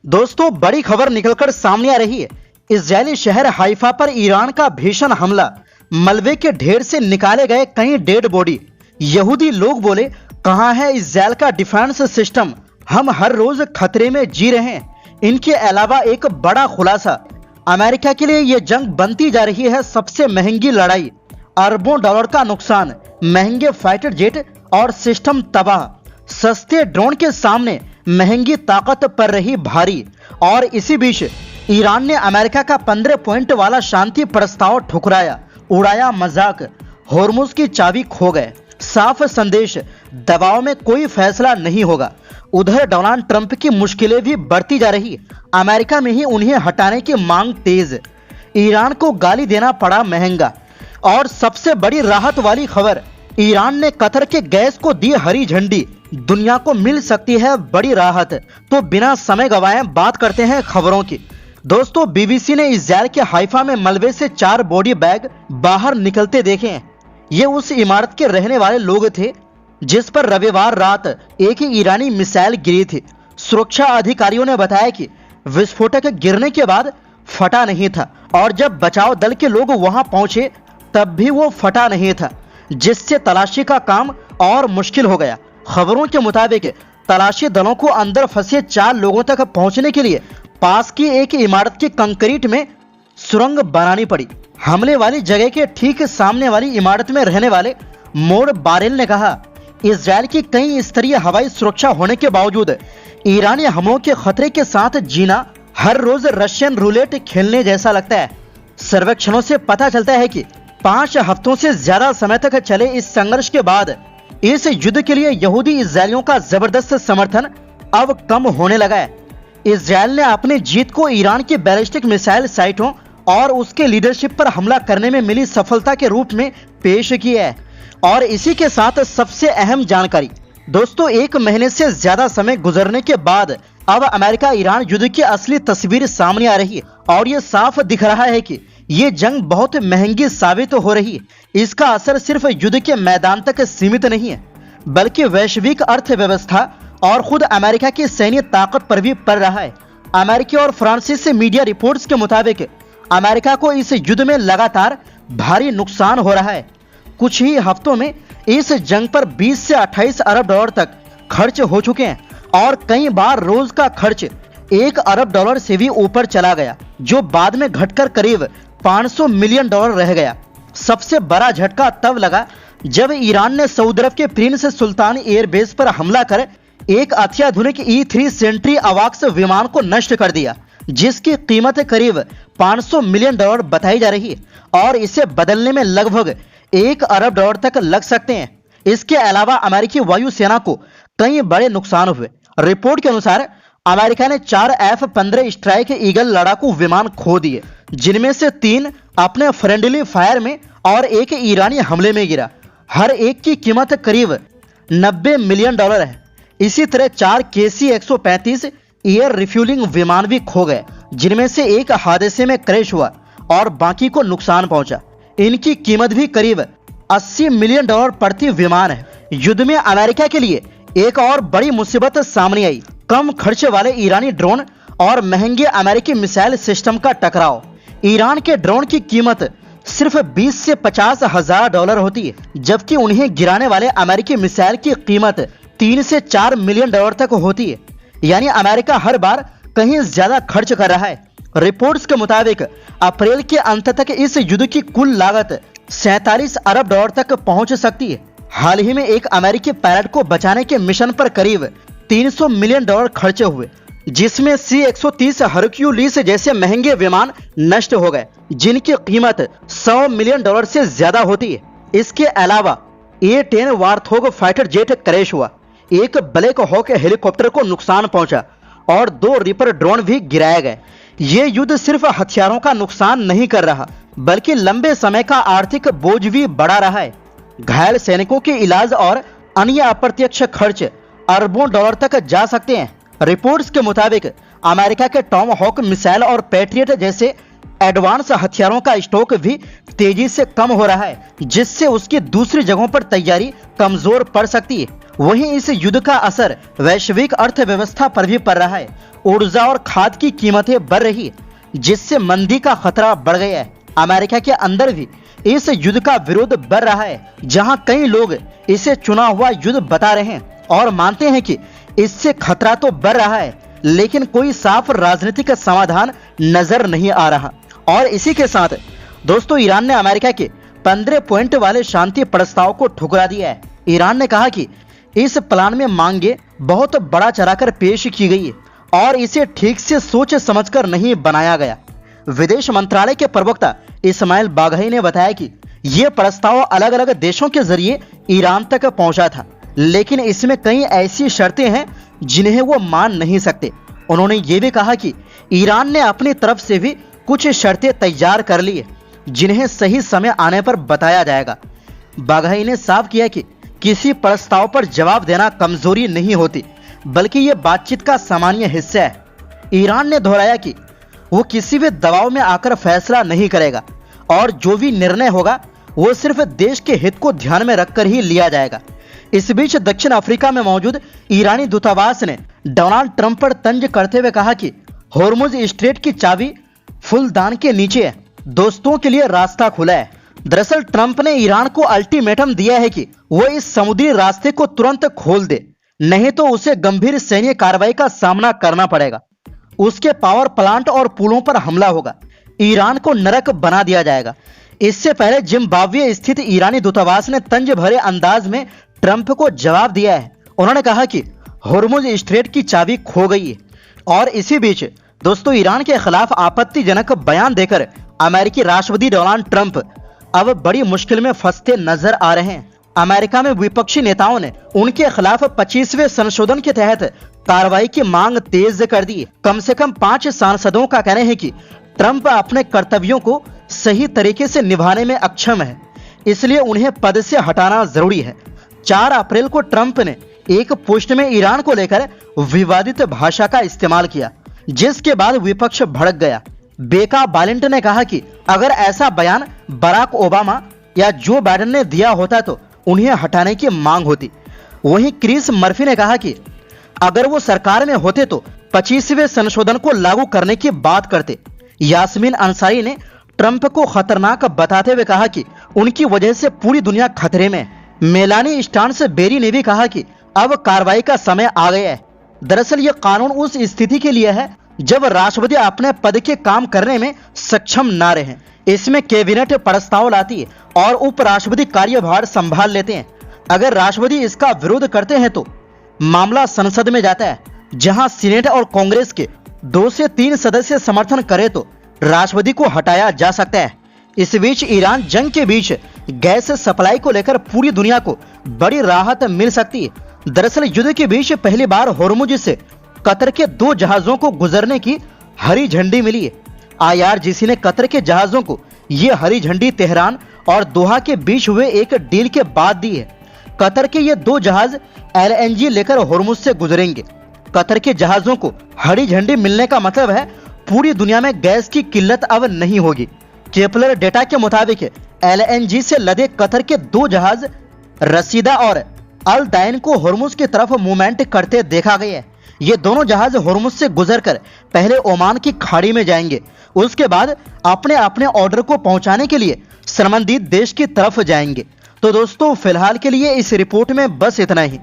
दोस्तों, बड़ी खबर निकलकर सामने आ रही है। इजरायली शहर हाइफा पर ईरान का भीषण हमला, मलबे के ढेर से निकाले गए कई डेड बॉडी। यहूदी लोग बोले, कहां है इजरायल का डिफेंस सिस्टम, हम हर रोज खतरे में जी रहे हैं। इनके अलावा एक बड़ा खुलासा, अमेरिका के लिए यह जंग बनती जा रही है सबसे महंगी लड़ाई। अरबों डॉलर का नुकसान, महंगे फाइटर जेट और सिस्टम तबाह, सस्ते ड्रोन के सामने महंगी ताकत पर रही भारी। और इसी बीच ईरान ने अमेरिका का 15 पॉइंट वाला शांति प्रस्ताव ठुकराया, उड़ाया मजाक, होर्मुज की चाबी खो गए। साफ संदेश, दबाव में कोई फैसला नहीं होगा। उधर डोनाल्ड ट्रंप की मुश्किलें भी बढ़ती जा रही, अमेरिका में ही उन्हें हटाने की मांग तेज, ईरान को गाली देना पड़ा महंगा। और सबसे बड़ी राहत वाली खबर, ईरान ने कतर के गैस को दी हरी झंडी, दुनिया को मिल सकती है बड़ी राहत। तो बिना समय गवाए बात करते हैं खबरों की। दोस्तों, बीबीसी ने इजरायल के हाइफा में मलबे से 4 बॉडी बैग बाहर निकलते देखे हैं। ये उस इमारत के रहने वाले लोग थे जिस पर रविवार रात एक ईरानी मिसाइल गिरी थी। सुरक्षा अधिकारियों ने बताया कि विस्फोटक गिरने के बाद फटा नहीं था और जब बचाव दल के लोग वहां पहुंचे तब भी वो फटा नहीं था, जिससे तलाशी का काम और मुश्किल हो गया। खबरों के मुताबिक तलाशी दलों को अंदर फंसे 4 लोगों तक पहुंचने के लिए पास की एक इमारत की कंक्रीट में सुरंग बनानी पड़ी। हमले वाली जगह के ठीक सामने वाली इमारत में रहने वाले मोर बारेल ने कहा, इजरायल की कई स्तरीय हवाई सुरक्षा होने के बावजूद ईरानी हमलों के खतरे के साथ जीना हर रोज रशियन रूलेट खेलने जैसा लगता है। सर्वेक्षणों से पता चलता है कि 5 हफ्तों से ज्यादा समय तक चले इस संघर्ष के बाद इस युद्ध के लिए यहूदी इजरायलियों का जबरदस्त समर्थन अब कम होने लगा है। इजरायल ने अपनी जीत को ईरान की बैलिस्टिक मिसाइल साइटों और उसके लीडरशिप पर हमला करने में मिली सफलता के रूप में पेश किया है। और इसी के साथ सबसे अहम जानकारी, दोस्तों, 1 महीने से ज्यादा समय गुजरने के बाद अब अमेरिका ईरान युद्ध की असली तस्वीर सामने आ रही है और ये साफ दिख रहा है कि ये जंग बहुत महंगी साबित हो रही है। इसका असर सिर्फ युद्ध के मैदान तक सीमित नहीं है, बल्कि वैश्विक अर्थव्यवस्था और खुद अमेरिका की सैन्य ताकत पर भी पड़ रहा है। अमेरिकी और फ्रांसीसी मीडिया रिपोर्ट्स के मुताबिक अमेरिका को इस युद्ध में लगातार भारी नुकसान हो रहा है। कुछ ही हफ्तों में इस जंग पर 20 से 28 अरब डॉलर तक खर्च हो चुके हैं और कई बार रोज का खर्च 1 अरब डॉलर से भी ऊपर चला गया, जो बाद में घटकर करीब 500 मिलियन डॉलर रह गया। सबसे बड़ा झटका तब लगा जब ईरान ने सऊदी अरब के प्रिंस सुल्तान एयरबेस पर हमला कर एक अत्याधुनिक E-3 सेंट्री अवाक्स विमान को नष्ट कर दिया, जिसकी कीमत करीब 500 मिलियन डॉलर बताई जा रही है और इसे बदलने में लगभग 1 अरब डॉलर तक लग सकते हैं। इसके अलावा अमेरिकी वायुसेना को कई बड़े नुकसान हुए। रिपोर्ट के अनुसार अमेरिका ने 4 F-15 स्ट्राइक ईगल लड़ाकू विमान खो दिए, जिनमें से 3 अपने फ्रेंडली फायर में और एक ईरानी हमले में गिरा। हर एक की कीमत करीब 90 मिलियन डॉलर है। इसी तरह 4 KC-135 एयर रिफ्यूलिंग विमान भी खो गए, जिनमें से एक हादसे में क्रैश हुआ और बाकी को नुकसान पहुंचा। इनकी कीमत भी करीब 80 मिलियन डॉलर प्रति विमान है। युद्ध में अमेरिका के लिए एक और बड़ी मुसीबत सामने आई, कम खर्च वाले ईरानी ड्रोन और महंगे अमेरिकी मिसाइल सिस्टम का टकराव। ईरान के ड्रोन की कीमत सिर्फ 20 से 50 हजार डॉलर होती है, जबकि उन्हें गिराने वाले अमेरिकी मिसाइल की कीमत 3 से 4 मिलियन डॉलर तक होती है। यानी अमेरिका हर बार कहीं ज्यादा खर्च कर रहा है। रिपोर्ट्स के मुताबिक अप्रैल के अंत तक इस युद्ध की कुल लागत 47 अरब डॉलर तक पहुंच सकती है। हाल ही में एक अमेरिकी पायलट को बचाने के मिशन पर करीब 300 मिलियन डॉलर खर्च हुए, जिसमें C-130 हरक्यूलिस जैसे महंगे विमान नष्ट हो गए, जिनकी कीमत 100 मिलियन डॉलर से ज्यादा होती है। इसके अलावा A-10 वार्थोग फाइटर जेट क्रैश हुआ, एक ब्लैक हॉक हेलीकॉप्टर को नुकसान पहुंचा और 2 रिपर ड्रोन भी गिराए गए। ये युद्ध सिर्फ हथियारों का नुकसान नहीं कर रहा, बल्कि लंबे समय का आर्थिक बोझ भी बढ़ा रहा है। घायल सैनिकों के इलाज और अन्य अप्रत्यक्ष खर्च अरबों डॉलर तक जा सकते हैं। रिपोर्ट्स के मुताबिक अमेरिका के टॉम हॉक मिसाइल और पैट्रियट जैसे एडवांस हथियारों का स्टॉक भी तेजी से कम हो रहा है, जिससे उसकी दूसरी जगहों पर तैयारी कमजोर पड़ सकती है वहीं इस युद्ध का असर वैश्विक अर्थव्यवस्था पर भी पड़ रहा है। ऊर्जा और खाद की कीमतें बढ़ रही है, जिससे मंदी का खतरा बढ़ गया है। अमेरिका के अंदर भी इस युद्ध का विरोध बढ़ रहा है, जहां कई लोग इसे चुना हुआ युद्ध बता रहे हैं और मानते हैं कि इससे खतरा तो बढ़ रहा है, लेकिन कोई साफ राजनीतिक समाधान नजर नहीं आ रहा। और इसी के साथ दोस्तों, ईरान ने अमेरिका के 15 पॉइंट वाले शांति प्रस्ताव को ठुकरा दिया है। ईरान ने कहा कि इस प्लान में मांगे बहुत बड़ा चढ़ाकर पेश की गई है और इसे ठीक से सोच समझकर नहीं बनाया गया। विदेश मंत्रालय के प्रवक्ता इस्माइल बाघई ने बताया कि यह प्रस्ताव अलग अलग देशों के जरिए ईरान तक पहुंचा था, लेकिन इसमें कई ऐसी शर्तें हैं जिन्हें वो मान नहीं सकते। उन्होंने ये भी कहा कि ईरान ने अपनी तरफ से भी कुछ शर्तें तैयार कर ली है, जिन्हें सही समय आने पर बताया जाएगा। बाघई ने साफ किया कि किसी प्रस्ताव पर जवाब देना कमजोरी नहीं होती, बल्कि ये बातचीत का सामान्य हिस्सा है। ईरान ने दोहराया कि वो किसी भी दबाव में आकर फैसला नहीं करेगा और जो भी निर्णय होगा वो सिर्फ देश के हित को ध्यान में रखकर ही लिया जाएगा। इस बीच दक्षिण अफ्रीका में मौजूद ईरानी दूतावास ने डोनाल्ड ट्रंप पर तंज करते हुए कहा कि होर्मुज स्ट्रेट की चाबी फूलदान के नीचे है, दोस्तों के लिए रास्ता खुला है। दरअसल ट्रंप ने ईरान को अल्टीमेटम दिया है कि वो इस समुद्री रास्ते को तुरंत खोल दे, नहीं तो उसे गंभीर सैन्य कार्रवाई का सामना करना पड़ेगा। उसके पावर प्लांट और पुलों पर हमला होगा, ईरान को नरक बना दिया जाएगा। इससे पहले जिम्बाब्वे स्थित ईरानी दूतावास ने तंज भरे अंदाज में ट्रंप को जवाब दिया है। उन्होंने कहा कि होर्मुज स्ट्रेट की चाबी खो गई है। और इसी बीच दोस्तों, ईरान के खिलाफ आपत्तिजनक बयान देकर अमेरिकी राष्ट्रपति डोनाल्ड ट्रंप अब बड़ी मुश्किल में फंसते नजर आ रहे हैं। अमेरिका में विपक्षी नेताओं ने उनके खिलाफ 25वें संशोधन के तहत कार्रवाई की मांग तेज कर दी। कम से कम 5 सांसदों का कहना है कि ट्रंप अपने कर्तव्यों को सही तरीके से निभाने में अक्षम है, इसलिए उन्हें पद से हटाना जरूरी है। 4 अप्रैल को ट्रंप ने एक पोस्ट में ईरान को लेकर विवादित भाषा का इस्तेमाल किया, जिसके बाद विपक्ष भड़क गया। बेका बालिंट ने कहा कि अगर ऐसा बयान बराक ओबामा या जो बाइडेन ने दिया होता तो उन्हें हटाने की मांग होती। वहीं क्रिस मर्फी ने कहा कि अगर वो सरकार में होते तो 25वें संशोधन को लागू करने की बात करते। यास्मीन अंसारी ने ट्रंप को खतरनाक बताते हुए कहा कि उनकी वजह से पूरी दुनिया खतरे में है। मेलानी स्टान्स बेरी ने भी कहा कि अब कार्रवाई का समय आ गया है। दरअसल ये कानून उस स्थिति के लिए है जब राष्ट्रपति अपने पद के काम करने में सक्षम ना रहे। इसमें कैबिनेट प्रस्ताव लाती है और उपराष्ट्रपति कार्यभार संभाल लेते हैं। अगर राष्ट्रपति इसका विरोध करते हैं तो मामला संसद में जाता है, जहां सीनेट और कांग्रेस के 2 से 3 सदस्य समर्थन करे तो राष्ट्रपति को हटाया जा सकता है। इस बीच ईरान जंग के बीच गैस सप्लाई को लेकर पूरी दुनिया को बड़ी राहत मिल सकती है। दरअसल युद्ध के बीच पहली बार होर्मुज से कतर के 2 जहाजों को गुजरने की हरी झंडी मिली है। IRGC ने कतर के जहाजों को ये हरी झंडी तेहरान और दोहा के बीच हुए एक डील के बाद दी है। कतर के ये 2 जहाज LNG लेकर होर्मुज से गुजरेंगे। कतर के जहाजों को हरी झंडी मिलने का मतलब है पूरी दुनिया में गैस की किल्लत अब नहीं होगी। केपलर डेटा के मुताबिक LNG से लदे कतर के 2 जहाज रसीदा और अल दाइन को होर्मुज की तरफ मूवमेंट करते देखा गया है। ये दोनों जहाज होर्मुज से गुजरकर पहले ओमान की खाड़ी में जाएंगे, उसके बाद अपने अपने ऑर्डर को पहुंचाने के लिए संबंधित देश की तरफ जाएंगे। तो दोस्तों, फिलहाल के लिए इस रिपोर्ट में बस इतना ही।